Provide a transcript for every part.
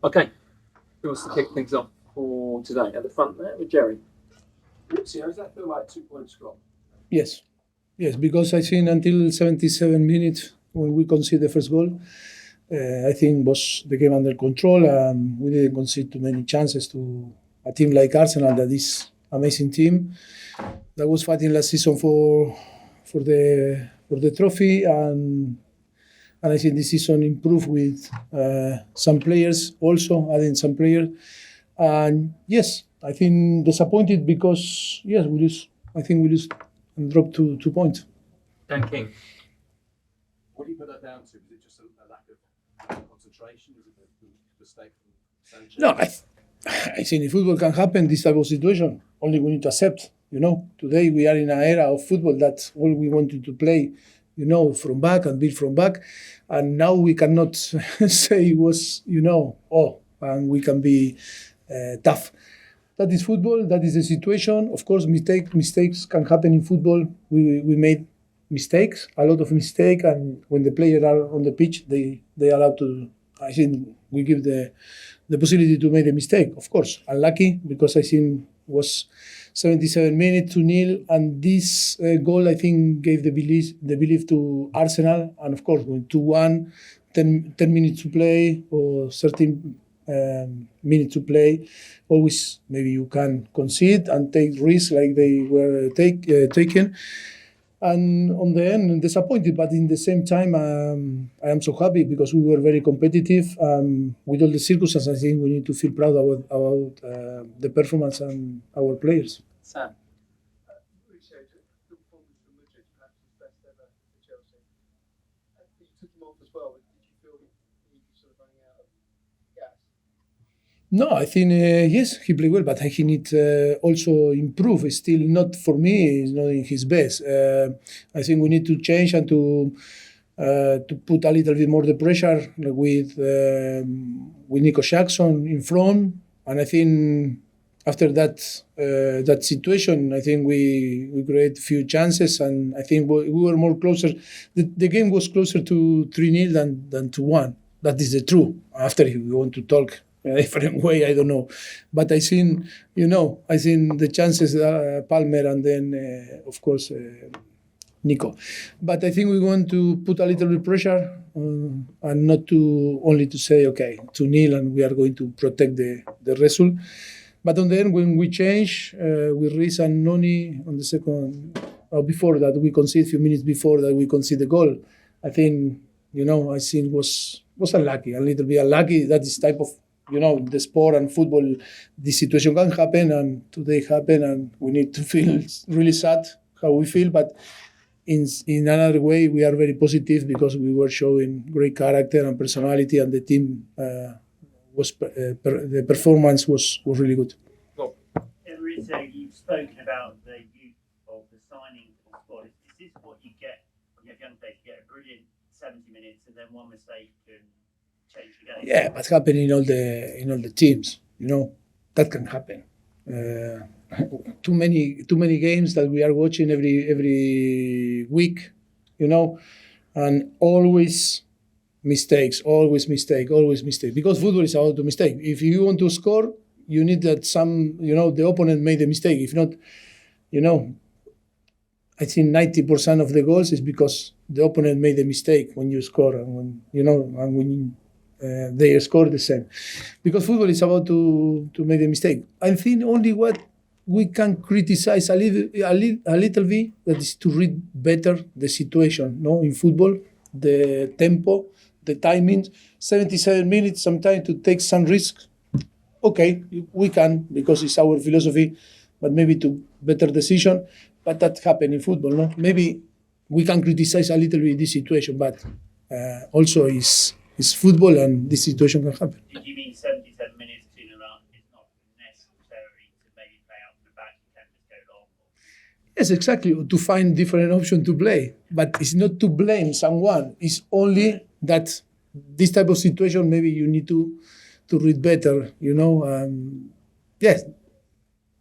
Okay, who wants to kick things off for today? At the front there with Jerry. Mauricio, does that feel like 2 points gone? Yes, because I think until 77 minutes when we conceded the first goal, I think was the game under control, and we didn't concede too many chances to a team like Arsenal, that is amazing team that was fighting last season for the trophy, and I think this season improved with some players, also adding some players. And yes, I think disappointed because yes, we lose. I think we lose and drop 2 points. Dan King. What do you put that down to? Is it just a lack of concentration? Is it a mistake from Sanchez? No, I think if football can happen, this type of situation, only we need to accept. Today we are in an era of football that all we wanted to play, from back and build from back. And now we cannot say it was, and we can be tough. That is football, that is the situation. Of course, mistakes can happen in football. We made mistakes, a lot of mistakes, and when the players are on the pitch, they are allowed to, I think we give the possibility to make a mistake. Of course, unlucky, because I think was 77 minutes, 2-0, and this goal, I think, gave the belief to Arsenal. And of course, when 2-1, 10 minutes to play or 13 minutes to play, always maybe you can concede and take risks like they were taken. And on the end, disappointed, but in the same time, I am so happy because we were very competitive. With all the circumstances, I think we need to feel proud about the performance and our players. Sam. Mauricio, the performance from Modric, perhaps his best ever for Chelsea. You took him off as well. Did you feel he was sort of running out of gas? No, I think yes, he played well, but he need also improve. It's still not for me. He's not in his best. I think we need to change and to put a little bit more the pressure with Nico Jackson in front. And I think after that situation, I think we create a few chances, and I think we were more closer. The game was closer to 3-0 than to 1. That is the truth. After if we want to talk in a different way, I don't know. But I think, the chances, Palmer and then, of course, Nico. But I think we want to put a little bit pressure and not to only to say, okay, 2-0 and we are going to protect the result. But on the end, when we change with Riz and Noni on the second, or before that, we concede a few minutes before that we concede the goal. I think, I think was unlucky, a little bit unlucky. That is type of, the sport and football, this situation can happen, and today happened, and we need to feel really sad how we feel. But in another way, we are very positive because we were showing great character and personality, and the team the performance was really good. Mauricio, you've spoken about the youth of the signing for the squad. Is this what you get when you have young players? You get a brilliant 70 minutes, and then one mistake can change the game. Yeah, but happening in all the teams, that can happen. Too many games that we are watching every week, and always mistakes, always mistake. Because football is about to mistake. If you want to score, you need that the opponent made a mistake. If not, I think 90% of the goals is because the opponent made a mistake when you score and when they score the same. Because football is about to make a mistake. I think only what we can criticize a little bit, that is to read better the situation, in football, the tempo, the timings, 77 minutes, sometimes to take some risks. Okay, we can, because it's our philosophy, but maybe to better decision. But that happened in football, no? Maybe we can criticize a little bit this situation, but also it's football and this situation can happen. Did you mean 77 minutes to the run is not necessary to maybe play out from the back, you can just go long? Yes, exactly, to find different options to play. But it's not to blame someone. It's only that this type of situation, maybe you need to read better, yes,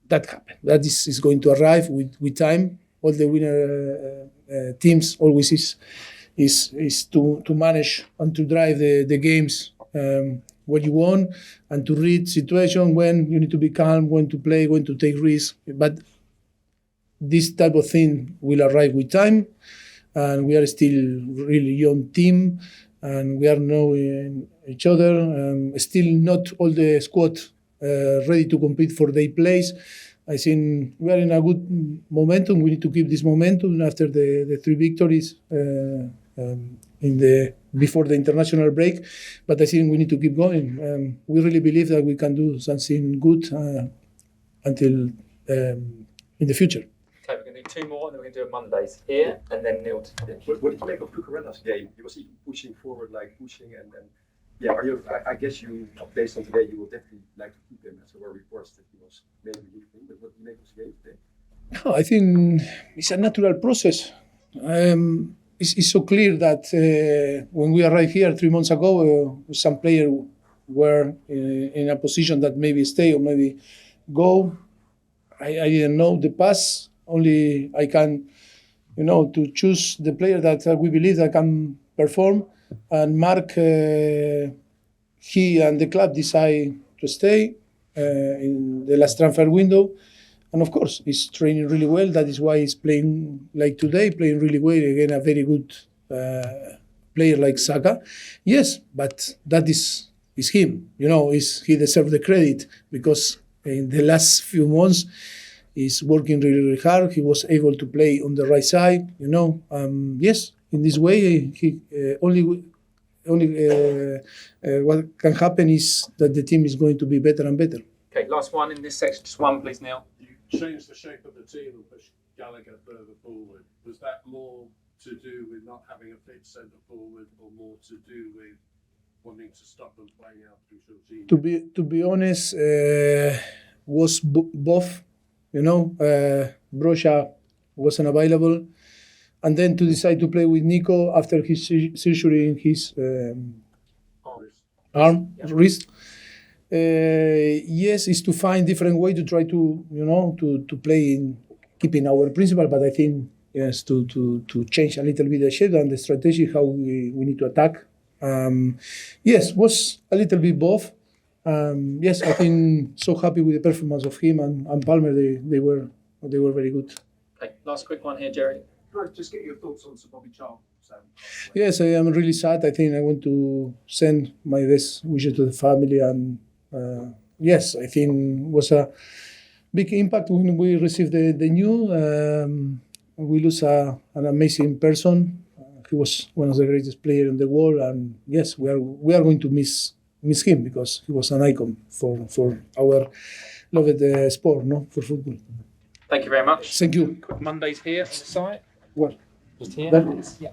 that happened. That is going to arrive with time. All the winner teams always is to manage and to drive the games what you want and to read situation when you need to be calm, when to play, when to take risks. But this type of thing will arrive with time, and we are still really young team, and we are knowing each other. Still not all the squad ready to compete for their place. I think we are in a good momentum. We need to keep this momentum after the 3 victories before the international break. But I think we need to keep going. We really believe that we can do something good until in the future. Okay, we're going to do 2 more, and then we're going to do it Mondays here, and then Neil to finish. What did you make of Cucurella's game? He was even pushing forward, pushing, and yeah. I guess you, based on today, you will definitely like to keep him. As there were reports that he was maybe leaving. But what do you make of his game today? No, I think it's a natural process. It's so clear that when we arrived here 3 months ago, some players were in a position that maybe stay or maybe go. I didn't know the past. Only I can, to choose the player that we believe that can perform. And Mark, he and the club decide to stay in the last transfer window. And of course, he's training really well. That is why he's playing like today, playing really well again, a very good player like Saka. Yes, but that is him. He deserves the credit because in the last few months, he's working really, really hard. He was able to play on the right side. Yes, in this way, he what can happen is that the team is going to be better and better. Okay, last one in this section. Just one, please, Neil. You changed the shape of the team and pushed Gallagher further forward. Was that more to do with not having a fit centre forward, or more to do with wanting to stop them playing out through Jorginho? To be honest, was both. Broja wasn't available, and then to decide to play with Nico after his surgery in his wrist. Yes, is to find different way to try to play in keeping our principle, but I think yes to change a little bit the shape and the strategy how we need to attack. Yes, was a little bit both. Yes, I think so happy with the performance of him and Palmer. They were very good. Okay, last quick one here, Jerry. Can I just get your thoughts on Sir Bobby Charlton? Yes, I am really sad. I think I want to send my best wishes to the family, and yes, I think it was a big impact when we received the news. We lose an amazing person. He was one of the greatest players in the world, and yes, we are going to miss him because he was an icon for our loved sport, for football. Thank you very much. Thank you. Quick Mondays here on the site. What? Just here. That is. Yeah.